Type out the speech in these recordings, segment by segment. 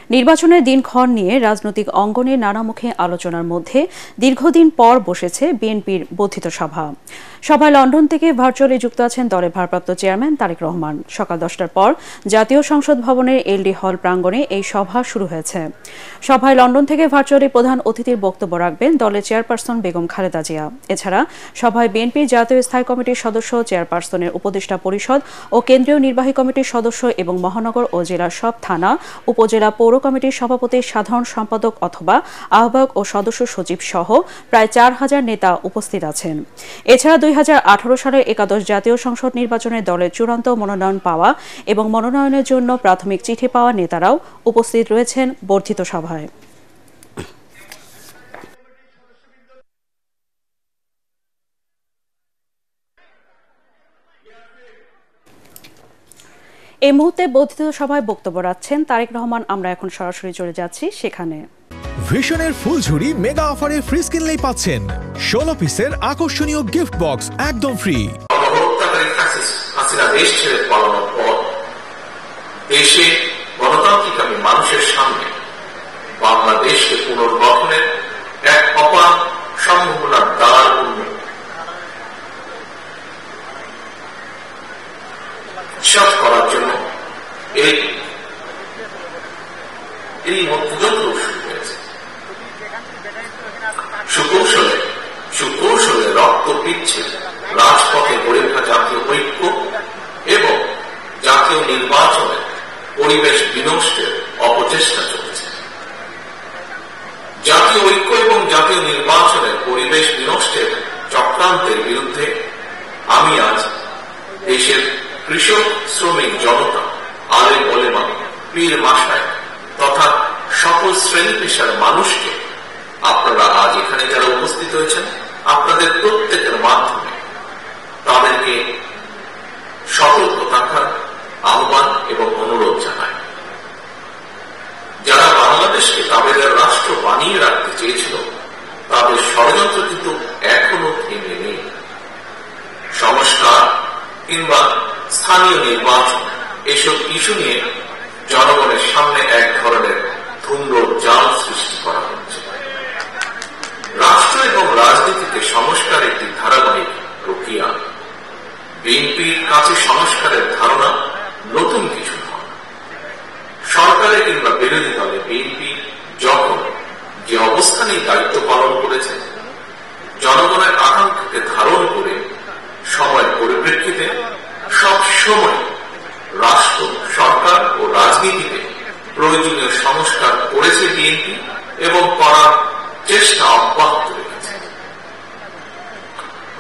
নির্বাচনের দিনক্ষণ নিয়ে রাজনৈতিক অঙ্গনে নানামুখী আলোচনার মধ্যে দীর্ঘদিন পর বসেছে বিএনপির বর্ধিত সভা। সভায় লন্ডন থেকে ভার্চুয়ালি যুক্ত আছেন দলের ভারপ্রাপ্ত চেয়ারম্যান তারেক রহমান। সকাল 10টার পর জাতীয় সংসদ ভবনের এলডি হল প্রাঙ্গণে এই সভা শুরু হয়েছে। সভায় লন্ডন থেকে ভার্চুয়ালি প্রধান অতিথির বক্তব্য রাখবেন দলের চেয়ারপারসন বেগম খালেদা জিয়া। এছাড়া সভায় বিএনপির জাতীয় স্থায়ী কমিটির সদস্য, চেয়ারপারসনের উপদেষ্টা পরিষদ ও কেন্দ্রীয় নির্বাহী কমিটির সদস্য এবং মহানগর ও জেলার সব থানা, উপজেলা, পৌর কমিটির সভাপতি, সাধারণ সম্পাদক অথবা আহ্বায়ক ও সদস্য সচিব সহ প্রায় 4000 নেতা উপস্থিত আছেন। এছাড়া 2018 সালের একাদশ জাতীয় সংসদ নির্বাচনে দলের চূড়ান্ত মনোনয়ন পাওয়া এবং মনোনয়নের জন্য প্রাথমিক চিঠি পাওয়া নেতারাও উপস্থিত রয়েছেন বর্ধিত সভায়। এই মুহূর্তে বর্ধিত সভায় বক্তব্য রাখছেন তারেক রহমান। আমরা এখন সরাসরি চলে যাচ্ছি সেখানে। ভিশনের ফুলঝুরি মেগা অফারে ফ্রিজ কিনলেই পাচ্ছেন 16 পিসের আকর্ষণীয় গিফট বক্স একদম ফ্রি। দেশ ছেড়ে পালানোর পর দেশে গণতান্ত্রিক মানুষের সামনে বাংলাদেশকে পুনর্গঠনের এক অপার সম্ভাবনার দ্বার উন্মুক্ত। বিশ্বাস করার জন্য এই মধ্যযন্ত্র শুরু হয়েছে। সুকৌশলে রক্ত পিচ্ছে রাজপথে গড়ে ওঠা জাতীয় ঐক্য এবং জাতীয় নির্বাচনে পরিবেশ বিনষ্টের অপচেষ্টা চলছে। জাতীয় ঐক্য এবং জাতীয় নির্বাচনের পরিবেশ বিনষ্টের চক্রান্তের বিরুদ্ধে আমি আজ দেশের কৃষক, শ্রমিক জনতা, আলেম ওলেমা, পীর মাশায়েখ তথা সকল শ্রেণী পেশার মানুষকে আপনারা আজ এখানে যারা উপস্থিত হয়েছেন, আপনাদের প্রত্যেকের মাধ্যমে তাদেরকে সতর্ক থাকার আহ্বান এবং অনুরোধ জানায়। যারা বাংলাদেশকে তাদের রাষ্ট্র বানিয়ে রাখতে চেয়েছিল, তাদের ষড়যন্ত্র কিন্তু এখনো থেমে নেই। সংস্কার কিংবা স্থানীয় নির্বাচন এসব ইস্যু নিয়ে জনগণের সামনে এক ধরনের ধূম্র জাল সৃষ্টি করা হচ্ছে। রাষ্ট্র এবং রাজনীতিতে সংস্কার একটি ধারাবাহিক প্রক্রিয়া। বিএনপির কাছে সংস্কারের ধারণা নতুন কিছু নয়। সরকারে কিংবা বিরোধী দলে বিএনপি যখন যে অবস্থানেই দায়িত্ব পালন করেছে, জনগণের আকাঙ্ক্ষাকে ধারণ করে সময়ের পরিপ্রেক্ষিতে সব সময় রাষ্ট্র, সরকার ও রাজনীতিতে প্রয়োজনীয় সংস্কার করেছে বিএনপি এবং করার চেষ্টা অব্যাহত রেখেছে।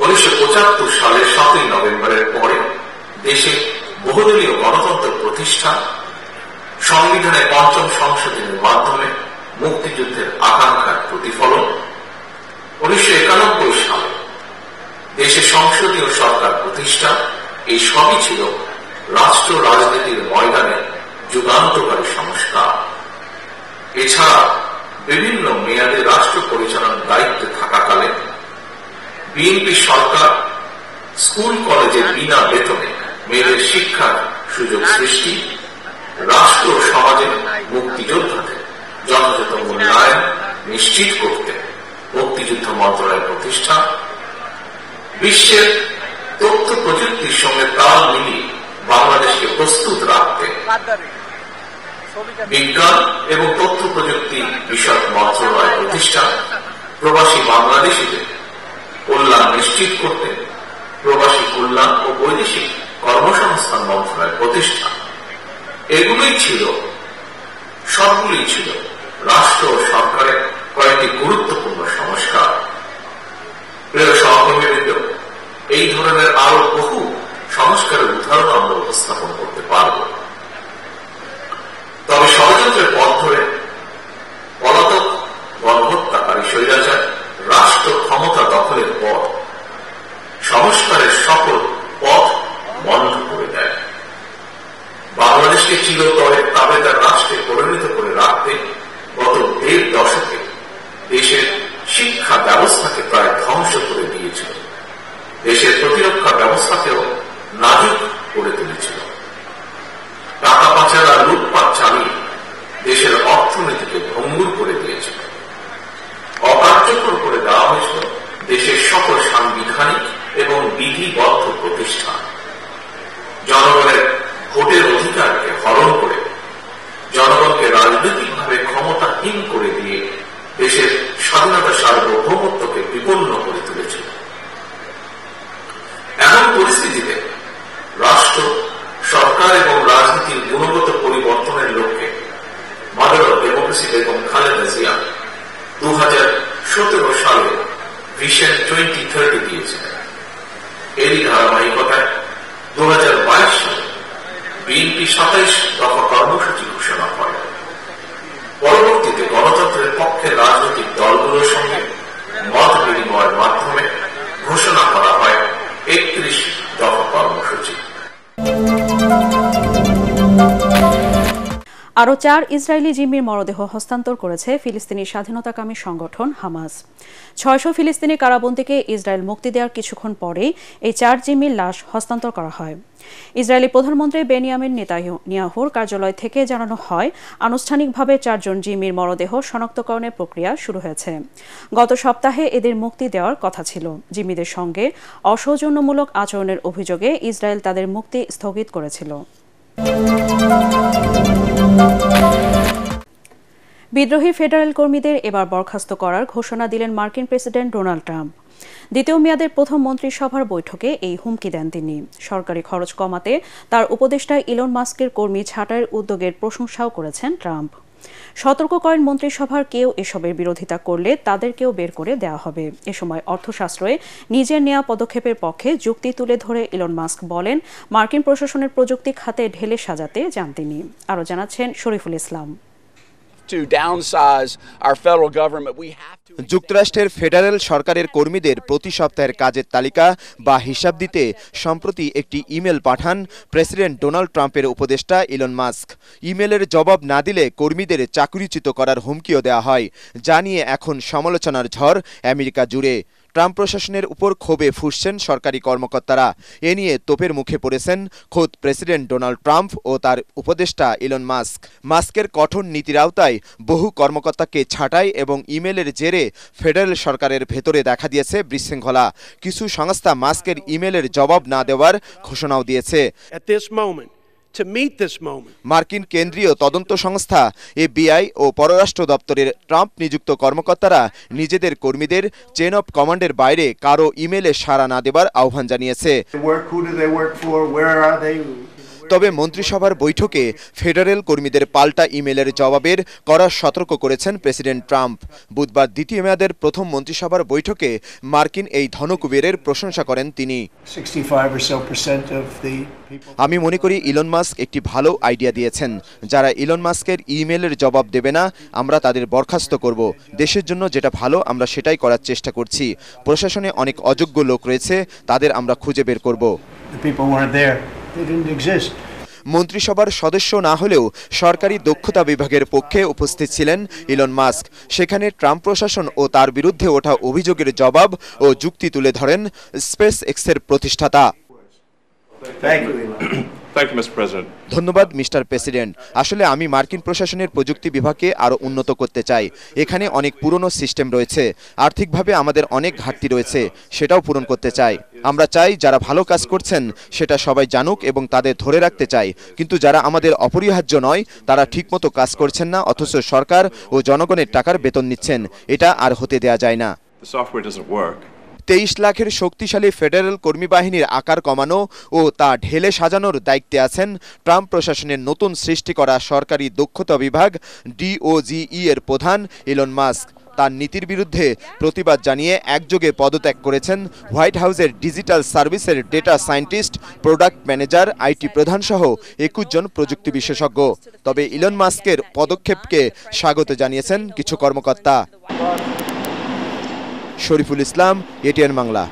1975 সালের 7ই নভেম্বরের পরে দেশে বহুদলীয় গণতন্ত্র প্রতিষ্ঠা, সংবিধানের 5ম সংশোধনের মাধ্যমে মুক্তিযুদ্ধের আকাঙ্ক্ষার প্রতিফলন, 1991 সালে দেশে সংসদীয় সরকার প্রতিষ্ঠা, এই সবই ছিল রাষ্ট্র রাজনীতির ময়দানে যুগান্তকারী সংস্কার। এছাড়া বিভিন্ন মেয়াদে রাষ্ট্র পরিচালনার দায়িত্বে থাকাকালে বিএনপি সরকার স্কুল কলেজে বিনা বেতনে মেয়েদের শিক্ষার সুযোগ সৃষ্টি, রাষ্ট্র সমাজে মুক্তিযোদ্ধাদের যথাযথ মূল্যায়ন নিশ্চিত করতে মুক্তিযুদ্ধ মন্ত্রণালয় প্রতিষ্ঠা, বিশ্বের তথ্য প্রযুক্তির সঙ্গে তাল মিলিয়ে বাংলাদেশকে প্রস্তুত রাখতে বিজ্ঞান এবং তথ্য প্রযুক্তি বিষয়ক মন্ত্রণালয় প্রতিষ্ঠা, প্রবাসী বাংলাদেশিদের কল্যাণ নিশ্চিত করতে প্রবাসী কল্যাণ ও বৈদেশিক কর্মসংস্থান মন্ত্রণালয় প্রতিষ্ঠা, সবগুলি ছিল রাষ্ট্র ও সরকারের কয়েকটি গুরুত্বপূর্ণ সংস্কার। প্রিয় সহকর্মীবৃন্দ, এই ধরনের আরো বহু সংস্কারের উদাহরণ আমরা উপস্থাপন করতে পারব। তবে ষড়যন্ত্রের পথ ধরে পলাতক গণহত্যাকারী স্বৈরাচার রাষ্ট্র ক্ষমতা দখলের পর সংস্কারের সকল পথ বন্ধ করে দেয়। বাংলাদেশকে চিরতরে তাবেদার রাষ্ট্রে পরিণত করে রাখতে গত 1.5 দশকে দেশের শিক্ষা ব্যবস্থাকে প্রায় ধ্বংস করে দিয়েছিল, দেশের প্রতিরক্ষা ব্যবস্থাকেও নাজুক করে তুলেছিল। টাকা পাচার আর লুটপাট চালিয়ে অর্থহীন করে দিয়ে দেশের স্বাধীনতা সার্বভৌমত্বকে বিপন্ন করে তুলেছিল। এমন পরিস্থিতিতে রাষ্ট্র, সরকার এবং রাজনীতির গুণগত পরিবর্তনের লক্ষ্যে mother of democracy Begum Khaleda Zia 2017 সালে ভিশন 2030 দিয়েছিলেন। এরই ধারাবাহিকতায় 2022 সালে বিএনপি 27 দফা কর্মসূচি ঘোষণা করে। পরবর্তীতে গণতন্ত্রের পক্ষে রাজনৈতিক দলগুলোর সঙ্গে মত বিনিময়ের মাধ্যমে ঘোষণা করা হয় 31 দফা কর্মসূচি। আরও 4 ইসরায়েলি জিম্মির মরদেহ হস্তান্তর করেছে ফিলিস্তিনি স্বাধীনতাকামী সংগঠন হামাস। 600 ফিলিস্তিনি কারাবন্দীকে ইসরায়েল মুক্তি দেওয়ার কিছুক্ষণ পরেই এই 4 জিম্মির লাশ হস্তান্তর করা হয়। ইসরায়েলি প্রধানমন্ত্রী বেনিয়ামিন নেতানিয়াহুর কার্যালয় থেকে জানানো হয়, আনুষ্ঠানিকভাবে 4 জন জিম্মির মরদেহ শনাক্তকরণের প্রক্রিয়া শুরু হয়েছে। গত সপ্তাহে এদের মুক্তি দেওয়ার কথা ছিল। জিম্মিদের সঙ্গে অসৌজন্যমূলক আচরণের অভিযোগে ইসরায়েল তাদের মুক্তি স্থগিত করেছিল। বিদ্রোহী ফেডারেল কর্মীদের এবার বরখাস্ত করার ঘোষণা দিলেন মার্কিন প্রেসিডেন্ট ডোনাল্ড ট্রাম্প। দ্বিতীয় মেয়াদের প্রথম মন্ত্রিসভার বৈঠকে এই হুমকি দেন তিনি। সরকারি খরচ কমাতে তার উপদেষ্টা ইলন মাস্কের কর্মী ছাঁটাইয়ের উদ্যোগের প্রশংসাও করেছেন ট্রাম্প। সতর্ক করেন, মন্ত্রিসভার কেউ এসবের বিরোধিতা করলে তাদেরকেও বের করে দেওয়া হবে। এ সময় অর্থশাস্ত্রে নিজের নেওয়া পদক্ষেপের পক্ষে যুক্তি তুলে ধরে ইলন মাস্ক বলেন, মার্কিন প্রশাসনের প্রযুক্তি খাতে ঢেলে সাজাতে যান তিনি। আরও জানাচ্ছেন শরীফুল ইসলাম। যুক্তরাষ্ট্রের ফেডারেল সরকারের কর্মীদের প্রতি সপ্তাহের কাজের তালিকা বা হিসাব দিতে সম্প্রতি একটি ইমেল পাঠান প্রেসিডেন্ট ডোনাল্ড ট্রাম্পের উপদেষ্টা ইলন মাস্ক। ইমেলের জবাব না দিলে কর্মীদের চাকরিচ্যুত করার হুমকিও দেওয়া হয়, যা নিয়ে এখন সমালোচনার ঝড় আমেরিকা জুড়ে। ট্রাম্প প্রশাসনের উপর ক্ষোভে ফুঁসছেন সরকারি কর্মকর্তারা। এ নিয়ে তোপের মুখে পড়েছেন খোদ প্রেসিডেন্ট ডোনাল্ড ট্রাম্প ও তার উপদেষ্টা ইলন মাস্ক। মাস্কের কঠোর নীতির আওতায় বহু কর্মকর্তাকে ছাঁটাই এবং ইমেলের জেরে ফেডারেল সরকারের ভেতরে দেখা দিয়েছে বিশৃঙ্খলা। কিছু সংস্থা মাস্কের ইমেলের জবাব না দেওয়ার ঘোষণাও দিয়েছে। মার্কিন কেন্দ্রীয় তদন্ত সংস্থা FBI ও পররাষ্ট্র দপ্তরের ট্রাম্প নিযুক্ত কর্মকর্তারা নিজেদের কর্মীদের চেন অফ কমান্ডের বাইরে কারো ইমেলে সাড়া না দেবার আহ্বান জানিয়েছে। তবে মন্ত্রিসভার বৈঠকে ফেডারেল কর্মীদের পাল্টা ইমেলের জবাবের কড়া সতর্ক করেছেন প্রেসিডেন্ট ট্রাম্প। বুধবার দ্বিতীয় মেয়াদের প্রথম মন্ত্রিসভার বৈঠকে মার্কিন এই ধনকুবেরের প্রশংসা করেন তিনি। আমি মনে করি ইলন মাস্ক একটি ভালো আইডিয়া দিয়েছেন। যারা ইলন মাস্কের ইমেলের জবাব দেবে না, আমরা তাদের বরখাস্ত করব। দেশের জন্য যেটা ভালো আমরা সেটাই করার চেষ্টা করছি। প্রশাসনে অনেক অযোগ্য লোক রয়েছে, তাদের আমরা খুঁজে বের করব। মন্ত্রিসভার সদস্য না হলেও সরকারি দক্ষতা বিভাগের পক্ষে উপস্থিত ছিলেন ইলন মাস্ক। সেখানে ট্রাম্প প্রশাসন ও তার বিরুদ্ধে ওঠা অভিযোগের জবাব ও যুক্তি তুলে ধরেন স্পেস এক্সের প্রতিষ্ঠাতা। ধন্যবাদ মিস্টার প্রেসিডেন্ট। আসলে আমি মার্কিন প্রশাসনের প্রযুক্তি বিভাগকে আরও উন্নত করতে চাই। এখানে অনেক পুরনো সিস্টেম রয়েছে, আর্থিকভাবে আমাদের অনেক ঘাটতি রয়েছে, সেটাও পূরণ করতে চাই। আমরা চাই যারা ভালো কাজ করছেন সেটা সবাই জানুক এবং তাদের ধরে রাখতে চাই। কিন্তু যারা আমাদের অপরিহার্য নয়, তারা ঠিকমতো কাজ করছেন না, অথচ সরকার ও জনগণের টাকার বেতন নিচ্ছেন, এটা আর হতে দেয়া যায় না। 23 লাখের শক্তিশালী ফেডারেল কর্মী বাহিনীর আকার কমানো ও তা ঢেলে সাজানোর দায়িত্বে আছেন ট্রাম্প প্রশাসনের নতুন সৃষ্টি করা সরকারি দক্ষতা বিভাগ DOGE এর প্রধান ইলন মাস্ক। তার নীতির বিরুদ্ধে প্রতিবাদ জানিয়ে একযোগে পদত্যাগ করেছেন হোয়াইট হাউসের ডিজিটাল সার্ভিসের data scientist, product manager, IT প্রধান সহ 21 জন প্রযুক্তি বিশেষজ্ঞ। তবে ইলন মাস্কের পদক্ষেপকে স্বাগত জানিয়েছেন কিছু কর্মকর্তা। শরীফুল ইসলাম, ATN বাংলা।